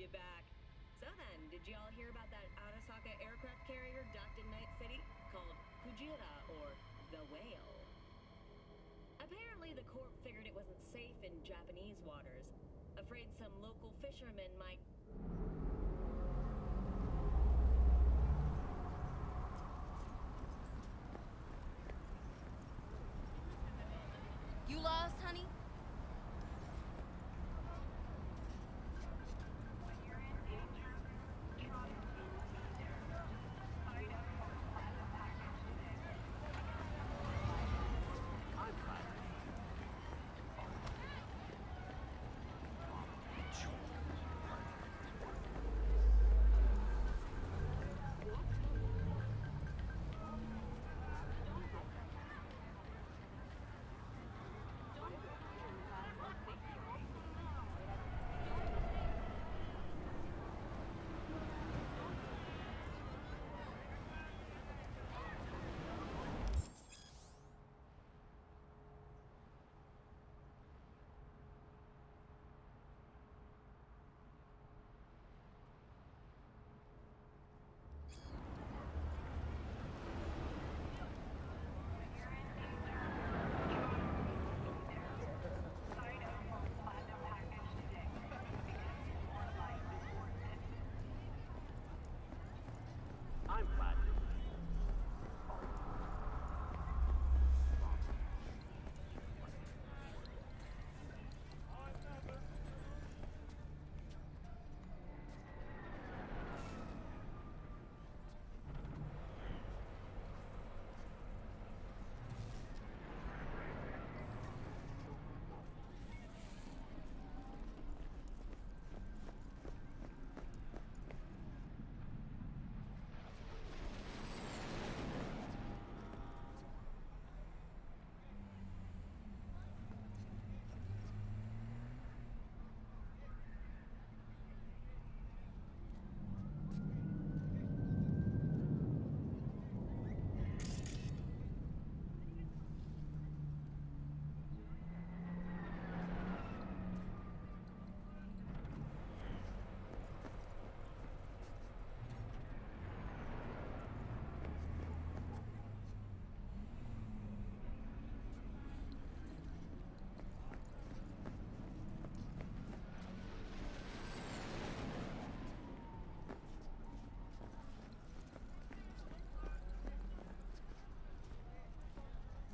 you back. So then, did y'all hear about that Arasaka aircraft carrier docked in Night City? Called Kujira, or the Whale. Apparently, the Corp figured it wasn't safe in Japanese waters. Afraid some local fishermen might... You lost, honey?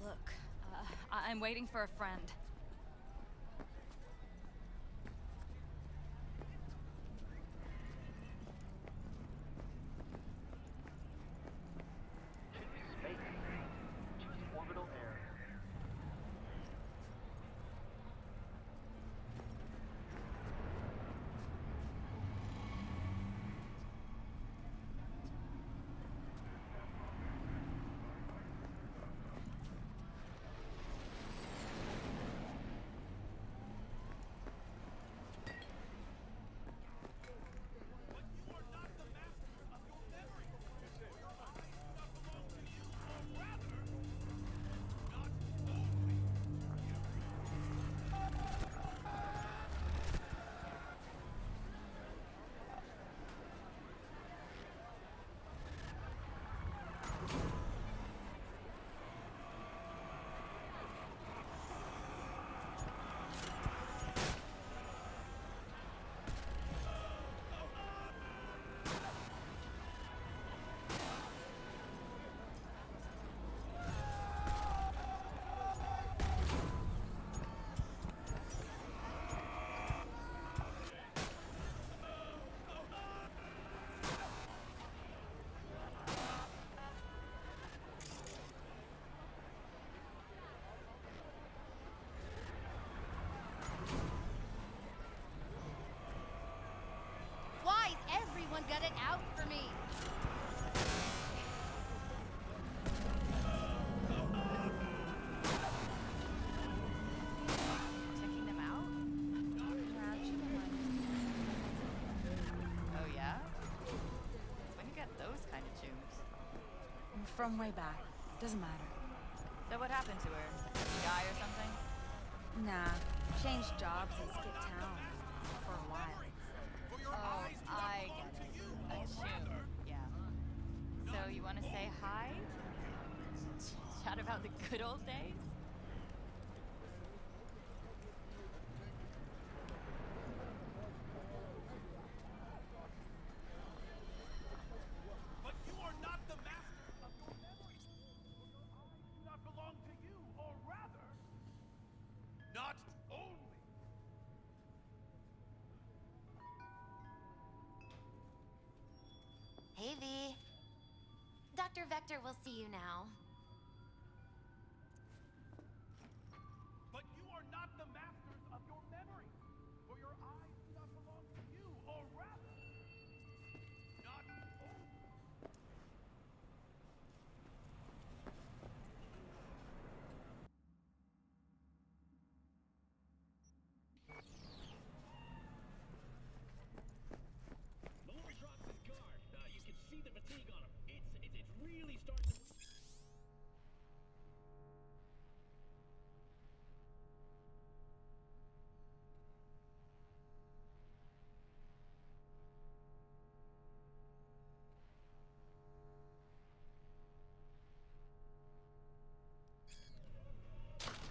Look, I'm waiting for a friend. Space. Choose orbital air. Why is everyone got it out for me? Checking them out? Oh yeah? When you get those kind of tunes? From way back. Doesn't matter. So what happened to her? Did she die or something? Nah. Changed jobs and skipped town. For a while. Oh, those days? But you are not the master of your memories. Your eyes do not belong to you, or rather, not only. Hey, V. Dr. Vector will see you now. But you are not the masters of your memories. For your eyes do not belong to you, or rather, not only. Malloy drops his guard. You can see the fatigue on him. It's really starting to...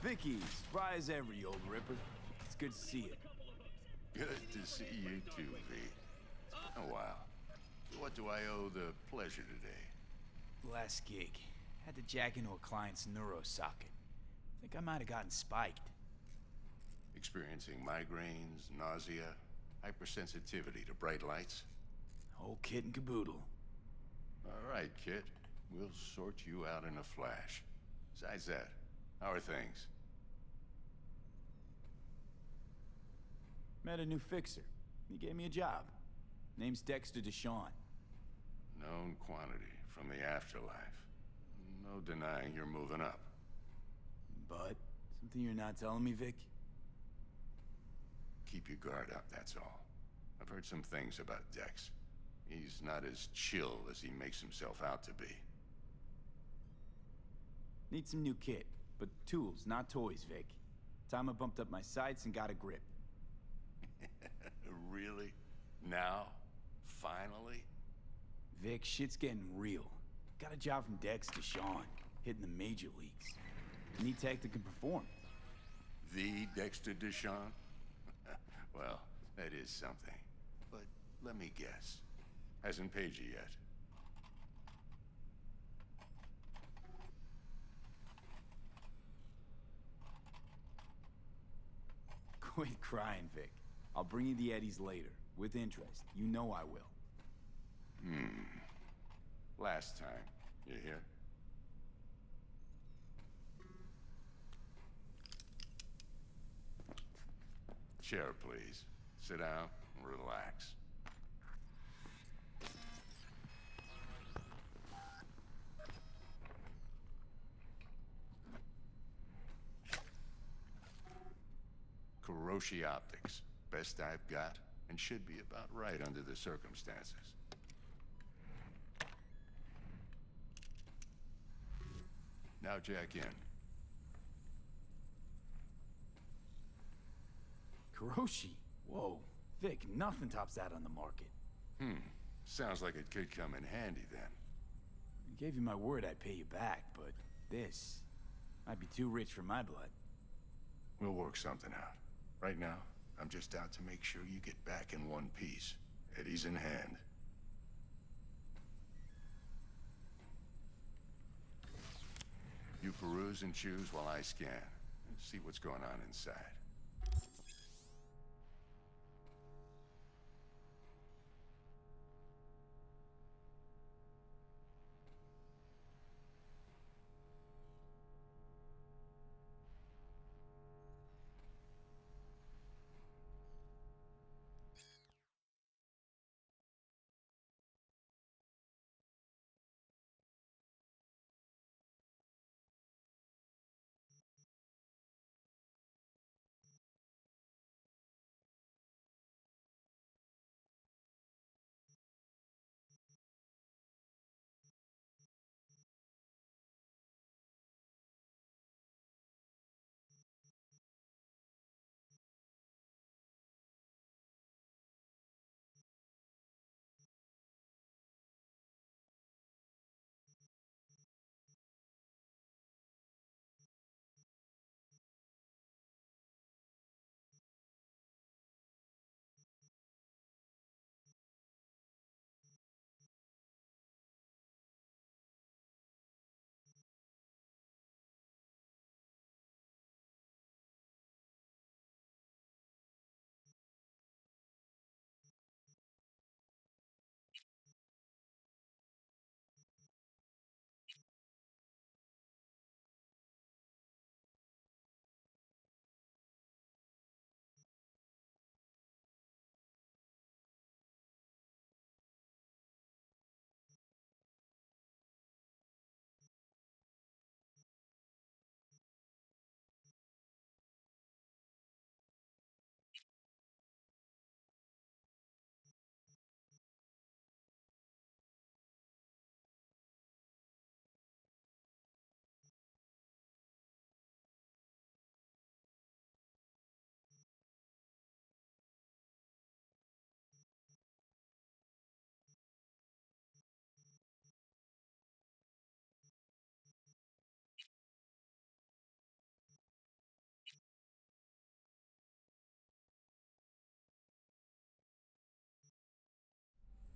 Vicky, spry as ever, you old Ripper. It's good to see you. Good to see you too, V. It's been a while. What do I owe the pleasure today? Last gig. Had to jack into a client's neurosocket. Think I might have gotten spiked. Experiencing migraines, nausea, hypersensitivity to bright lights? Whole kit and caboodle. All right, kid. We'll sort you out in a flash. Besides that, how are things? Met a new fixer. He gave me a job. Name's Dexter Deshawn. Known quantity from the afterlife. No denying you're moving up. But, something you're not telling me, Vic? Keep your guard up, that's all. I've heard some things about Dex. He's not as chill as he makes himself out to be. Need some new kit, but tools, not toys, Vic. Time I bumped up my sights and got a grip. Really? Now? Finally? Vic, shit's getting real. Got a job from Dex Deshawn, hitting the major leagues. Need tech that can perform. The Dexter Deshawn? Well, that is something. But let me guess. Hasn't paid you yet. Quit crying, Vic. I'll bring you the eddies later, with interest. You know I will. Last time. You hear? Chair, please. Sit down and relax. Kuroshi Optics. Best I've got, and should be about right under the circumstances. Now jack in. Kuroshi? Whoa. Vic, nothing tops that on the market. Sounds like it could come in handy then. I gave you my word I'd pay you back, but this might be too rich for my blood. We'll work something out. Right now, I'm just out to make sure you get back in one piece. Eddie's in hand. You peruse and choose while I scan. See what's going on inside.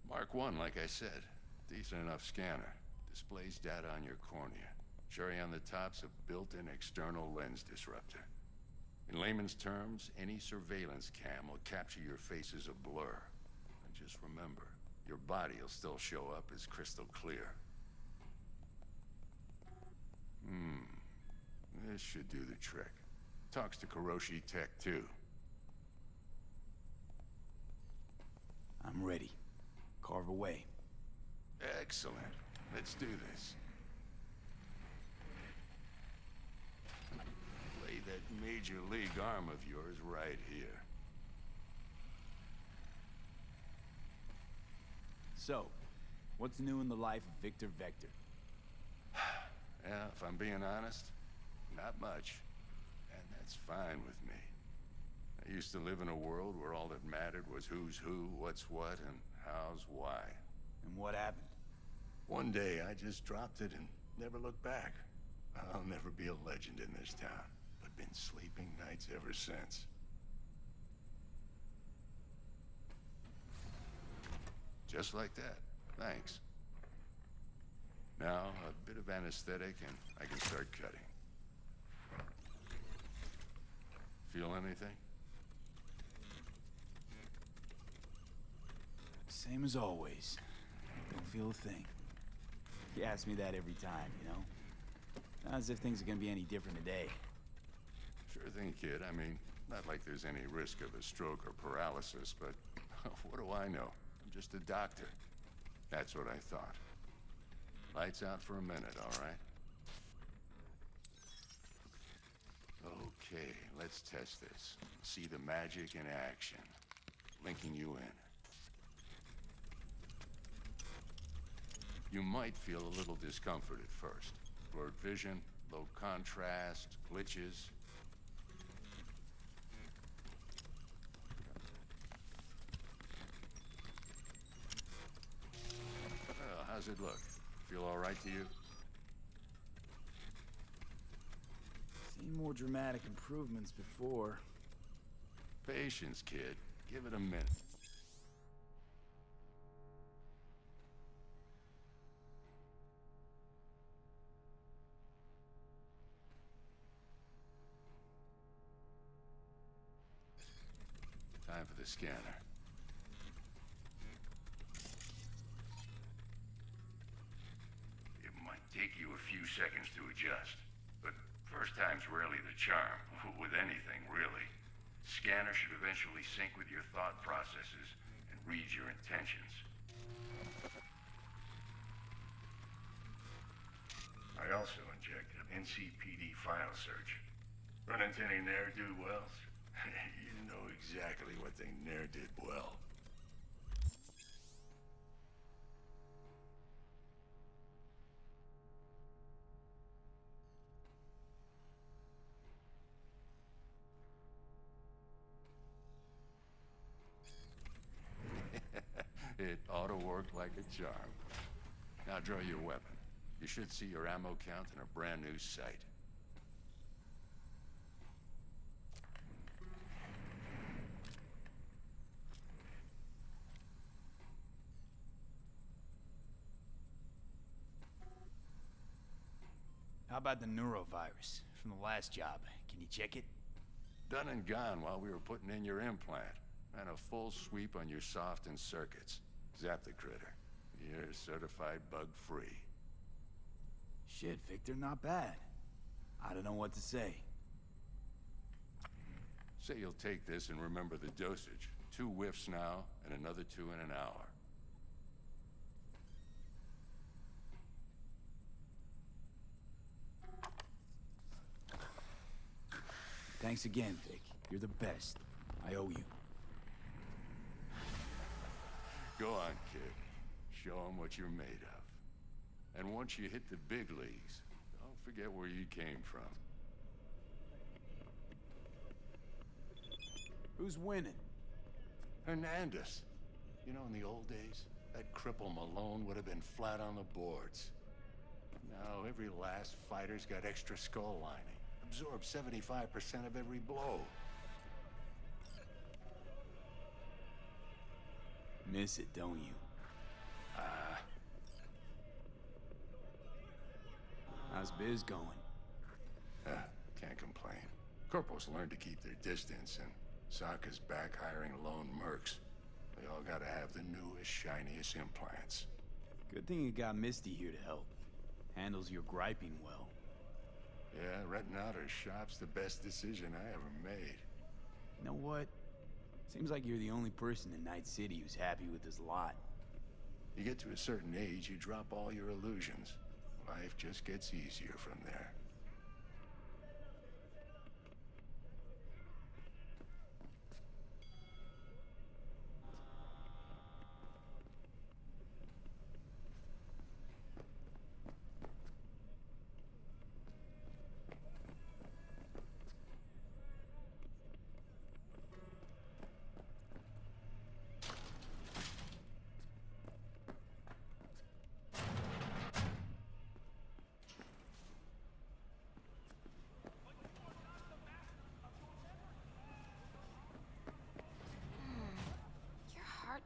Mark 1, like I said. Decent enough scanner. Displays data on your cornea. Cherry on the top's a built-in external lens disruptor. In layman's terms, any surveillance cam will capture your face as a blur. And just remember, your body will still show up as crystal clear. This should do the trick. Talks to Kuroshi Tech, too. I'm ready. Carve away. Excellent. Let's do this. Lay that major league arm of yours right here. So, what's new in the life of Victor Vector? Yeah, if I'm being honest, not much. And that's fine with me. I used to live in a world where all that mattered was who's who, what's what, and how's why. And what happened? One day, I just dropped it and never looked back. I'll never be a legend in this town, but been sleeping nights ever since. Just like that. Thanks. Now, a bit of anesthetic and I can start cutting. Feel anything? Same as always. Don't feel a thing. You ask me that every time, you know? Not as if things are gonna be any different today. Sure thing, kid. I mean, not like there's any risk of a stroke or paralysis, but what do I know? I'm just a doctor. That's what I thought. Lights out for a minute, all right? Okay, let's test this. See the magic in action. Linking you in. You might feel a little discomfort at first. Blurred vision, low contrast, glitches. Well, how's it look? Feel all right to you? Seen more dramatic improvements before. Patience, kid. Give it a minute. Time for the scanner. It might take you a few seconds to adjust, but first time's rarely the charm, with anything, really. Scanner should eventually sync with your thought processes and read your intentions. I also injected NCPD file search. Run into any ne'er-do-wells? You know exactly what they ne'er did well. It ought to work like a charm. Now draw your weapon. You should see your ammo count in a brand new sight. How about the neurovirus from the last job? Can you check it? Done and gone while we were putting in your implant. And a full sweep on your soft and circuits. Zap the critter. You're certified bug-free. Shit, Victor, not bad. I don't know what to say. Say you'll take this and remember the dosage. 2 whiffs now, and another 2 in an hour. Thanks again, Vic. You're the best. I owe you. Go on, kid. Show them what you're made of. And once you hit the big leagues, don't forget where you came from. Who's winning? Hernandez. You know, in the old days, that cripple Malone would have been flat on the boards. Now, every last fighter's got extra skull lining. Absorbs 75% of every blow. Miss it, don't you? How's biz going? Can't complain. Corpos learned to keep their distance, and Sokka's back hiring lone mercs. They all gotta have the newest, shiniest implants. Good thing you got Misty here to help. Handles your griping well. Yeah, renting out her shop's the best decision I ever made. You know what? Seems like you're the only person in Night City who's happy with this lot. You get to a certain age, you drop all your illusions. Life just gets easier from there.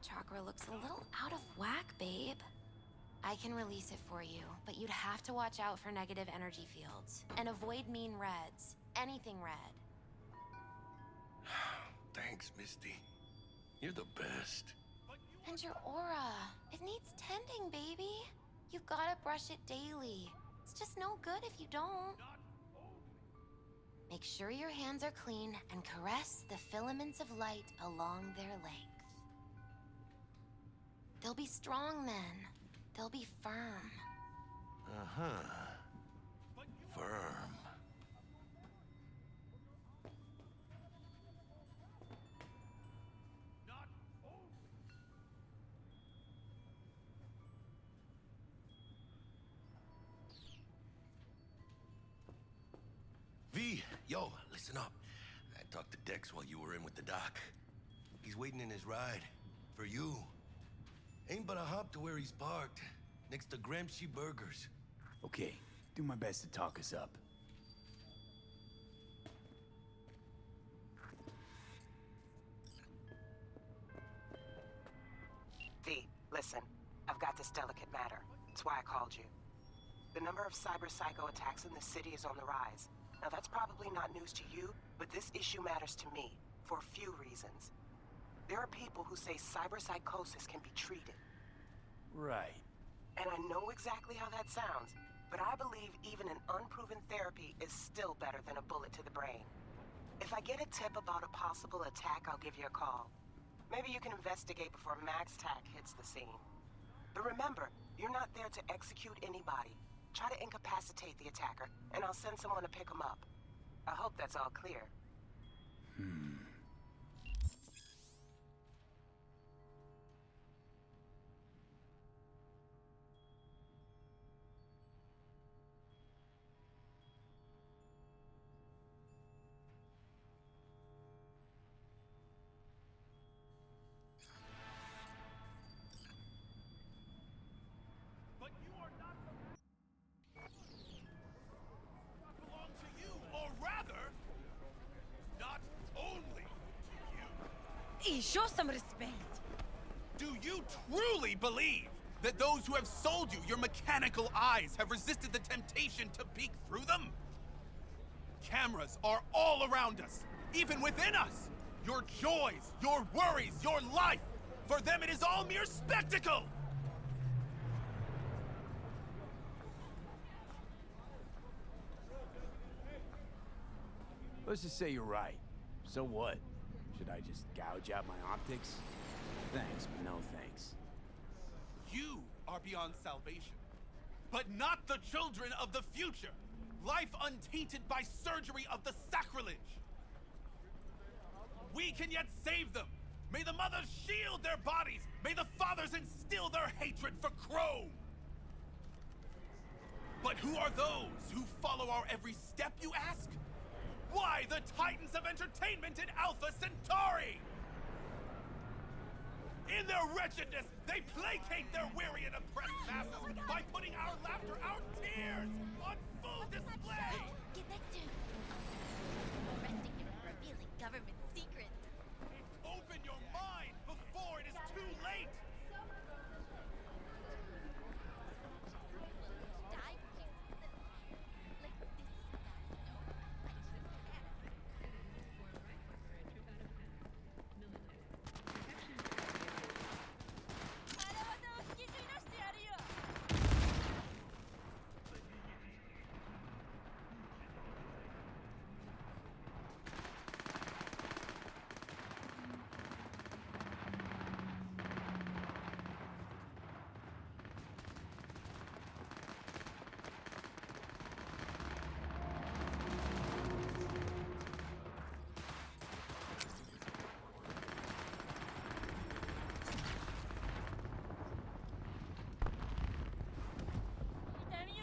Chakra looks a little out of whack, babe. I can release it for you, but you'd have to watch out for negative energy fields. And avoid mean reds. Anything red. Thanks, Misty. You're the best. And your aura. It needs tending, baby. You've gotta brush it daily. It's just no good if you don't. Make sure your hands are clean and caress the filaments of light along their length. They'll be strong then. They'll be firm. Uh-huh. Firm. V, yo, listen up. I talked to Dex while you were in with the doc. He's waiting in his ride. For you. Ain't but a hop to where he's parked, next to Gramsci Burgers. Okay, do my best to talk us up. V, listen. I've got this delicate matter. That's why I called you. The number of cyber-psycho attacks in the city is on the rise. Now that's probably not news to you, but this issue matters to me, for a few reasons. There are people who say cyberpsychosis can be treated. Right. And I know exactly how that sounds, but I believe even an unproven therapy is still better than a bullet to the brain. If I get a tip about a possible attack, I'll give you a call. Maybe you can investigate before Max Tack hits the scene. But remember, you're not there to execute anybody. Try to incapacitate the attacker, and I'll send someone to pick him up. I hope that's all clear. But you are not the belong to you, or rather, not only to you. Hey, show some respect. Do you truly believe that those who have sold you your mechanical eyes have resisted the temptation to peek through them? Cameras are all around us, even within us. Your joys, your worries, your life. For them, it is all mere spectacle. Let's just say you're right. So what? Should I just gouge out my optics? Thanks, but no thanks. You are beyond salvation, but not the children of the future. Life untainted by surgery of the sacrilege. We can yet save them. May the mothers shield their bodies. May the fathers instill their hatred for Crow. But who are those who follow our every step, you ask? Why, the titans of entertainment in Alpha Centauri! In their wretchedness, they placate their weary and oppressed masses by putting our laughter, our tears, on full display! Get next to him. Arresting him for revealing government secrets. Open your mind before it is too late! Die.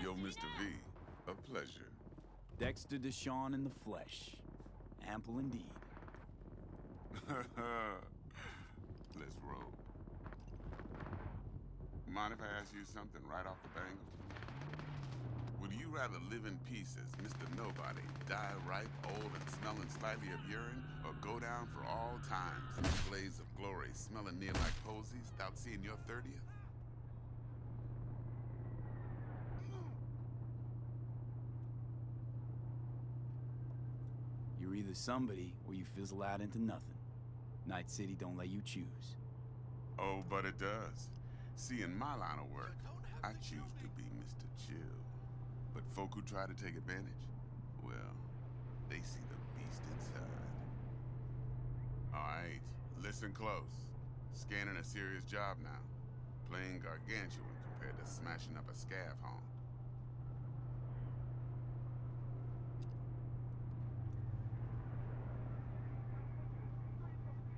Yo, Mr. V, a pleasure. Dexter Deshawn in the flesh. Ample indeed. Let's roll. Mind if I ask you something right off the bangle? Would you rather live in pieces, Mr. Nobody, die ripe, old, and smelling slightly of urine, or go down for all times in a blaze of glory, smelling near like posies, without seeing your 30th? You're either somebody, or you fizzle out into nothing. Night City don't let you choose. Oh, but it does. See, in my line of work, I choose to be Mr. Chill. But folk who try to take advantage, well, they see the beast inside. All right, listen close. Scanning a serious job now. Playing gargantuan compared to smashing up a scav haunt.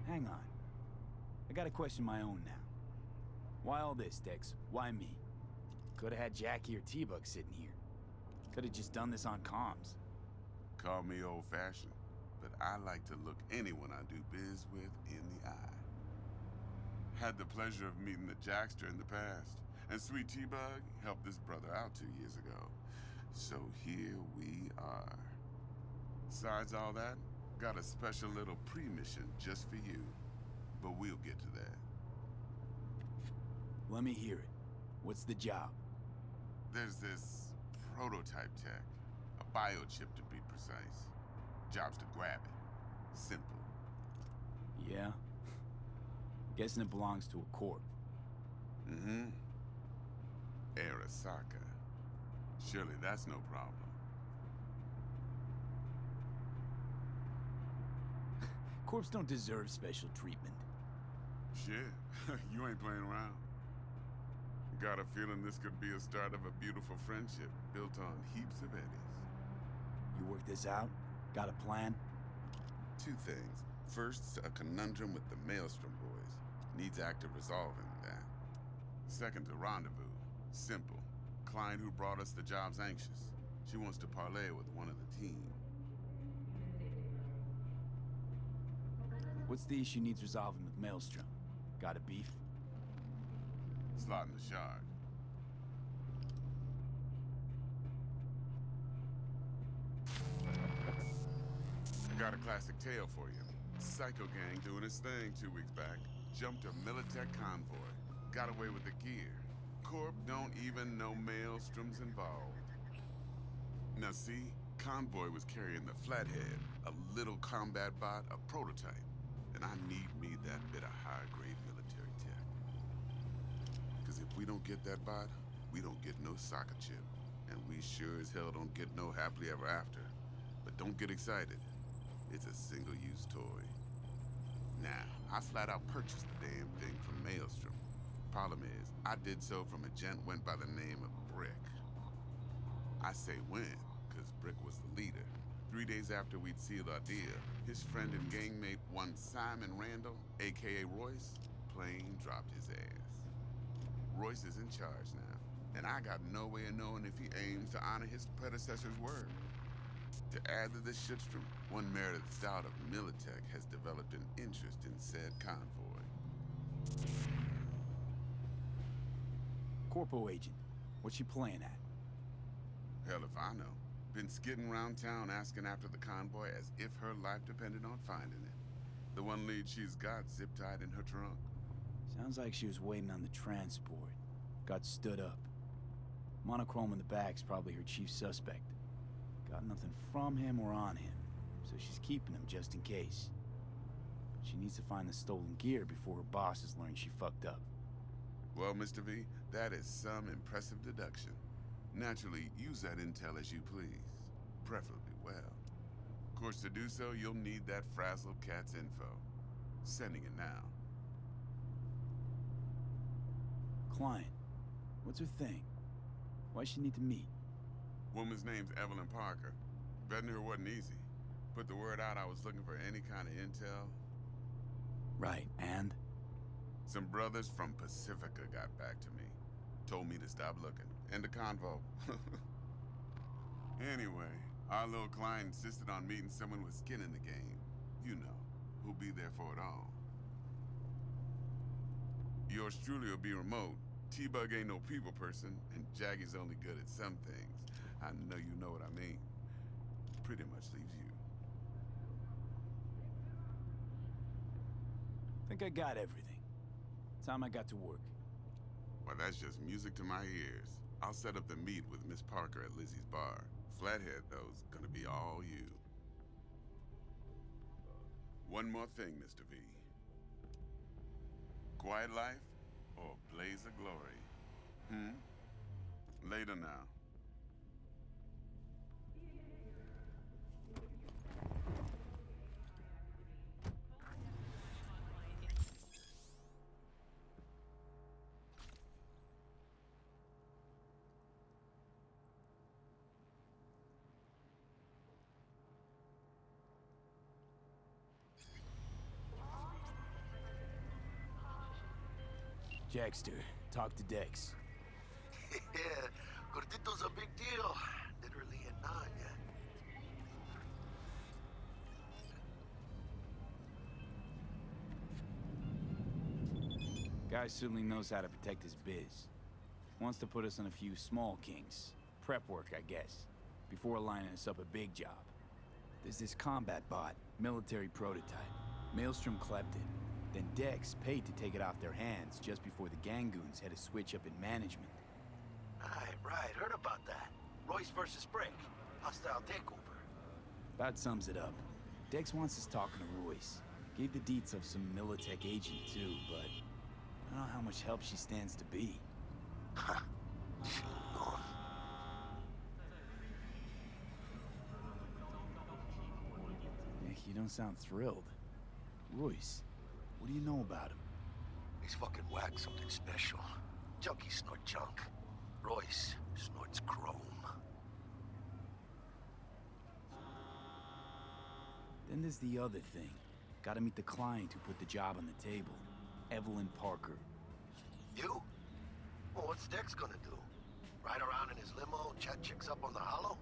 Hang on. I got a question of my own now. Why all this, Dex? Why me? Could've had Jackie or T-Bug sitting here. Could've just done this on comms. Call me old-fashioned, but I like to look anyone I do biz with in the eye. Had the pleasure of meeting the Jackster in the past, and Sweet T-Bug helped this brother out 2 years ago. So here we are. Besides all that, got a special little pre-mission just for you. But we'll get to that. Let me hear it. What's the job? There's this prototype tech. A biochip to be precise. Job's to grab it. Simple. Yeah? Guessing it belongs to a corp. Mm-hmm. Arasaka. Surely that's no problem. Corps don't deserve special treatment. Shit, you ain't playing around. Got a feeling this could be a start of a beautiful friendship built on heaps of eddies. You work this out? Got a plan? 2 things. First, a conundrum with the Maelstrom boys. Needs active resolving that. Second, a rendezvous. Simple. Client who brought us the job's anxious. She wants to parlay with one of the team. What's the issue needs resolving with Maelstrom? Got a beef? Slotting the shard. Got a classic tale for you. Psycho gang doing his thing 2 weeks back. Jumped a Militech convoy. Got away with the gear. Corp don't even know Maelstrom's involved. Now see, convoy was carrying the Flathead, a little combat bot, a prototype. And I need me that bit of high-grade military tech. Because if we don't get that bot, we don't get no soccer chip. And we sure as hell don't get no happily ever after. But don't get excited. It's a single-use toy. Now, I flat out purchased the damn thing from Maelstrom. Problem is, I did so from a gent went by the name of Brick. I say when, because Brick was the leader. 3 days after we'd sealed our deal, his friend and gangmate, one Simon Randall, aka Royce, plain dropped his ass. Royce is in charge now, and I got no way of knowing if he aims to honor his predecessor's word. To add to this shitstorm, one Meredith Stout of Militech has developed an interest in said convoy. Corpo agent. What's she playing at? Hell if I know. Been skidding around town asking after the convoy as if her life depended on finding it. The one lead she's got zip-tied in her trunk. Sounds like she was waiting on the transport. Got stood up. Monochrome in the back's probably her chief suspect. Got nothing from him or on him, so she's keeping him just in case. But she needs to find the stolen gear before her bosses learn she fucked up. Well, Mr. V, that is some impressive deduction. Naturally, use that intel as you please. Preferably well. Of course, to do so, you'll need that frazzled cat's info. Sending it now. Client. What's her thing? Why'd she need to meet? Woman's name's Evelyn Parker. Betting her wasn't easy. Put the word out I was looking for any kind of intel. Right, and? Some brothers from Pacifica got back to me. Told me to stop looking. End of convo. Anyway, our little client insisted on meeting someone with skin in the game. You know, who'll be there for it all. Yours truly will be remote. T-Bug ain't no people person, and Jaggy's only good at some things. I know you know what I mean. Pretty much leaves you. Think I got everything. Time I got to work. Well, that's just music to my ears. I'll set up the meet with Miss Parker at Lizzie's bar. Flathead, though's gonna be all you. One more thing, Mr. V. Quiet life or blaze of glory? Later now. Dexter, talk to Dex. Yeah, Gordito's a big deal. Literally a nanya. Guy certainly knows how to protect his biz. Wants to put us on a few small kinks. Prep work, I guess. Before lining us up a big job. There's this combat bot, military prototype. Maelstrom clept it. Then Dex paid to take it off their hands just before the Gangoons had a switch up in management. Right. Heard about that. Royce versus Brick. Hostile takeover. About sums it up. Dex wants us talking to Royce. Gave the deets of some Militech agent too, but I don't know how much help she stands to be. You don't sound thrilled. Royce, what do you know about him? He's fucking whack, something special. Junkies snort junk. Royce snorts chrome. Then there's the other thing. Gotta meet the client who put the job on the table. Evelyn Parker. You? Well, what's Dex gonna do? Ride around in his limo, chat chicks up on the hollow?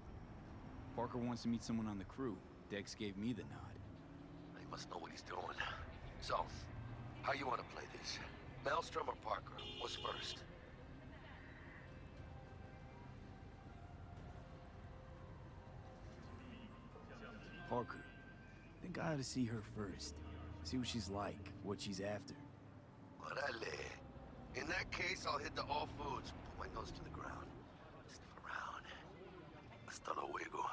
Parker wants to meet someone on the crew. Dex gave me the nod. He must know what he's doing. So, how you want to play this? Maelstrom or Parker? What's first? Parker. I think I ought to see her first. See what she's like, what she's after. Orale. In that case, I'll hit the all foods. Put my nose to the ground. Sniff around. Hasta luego.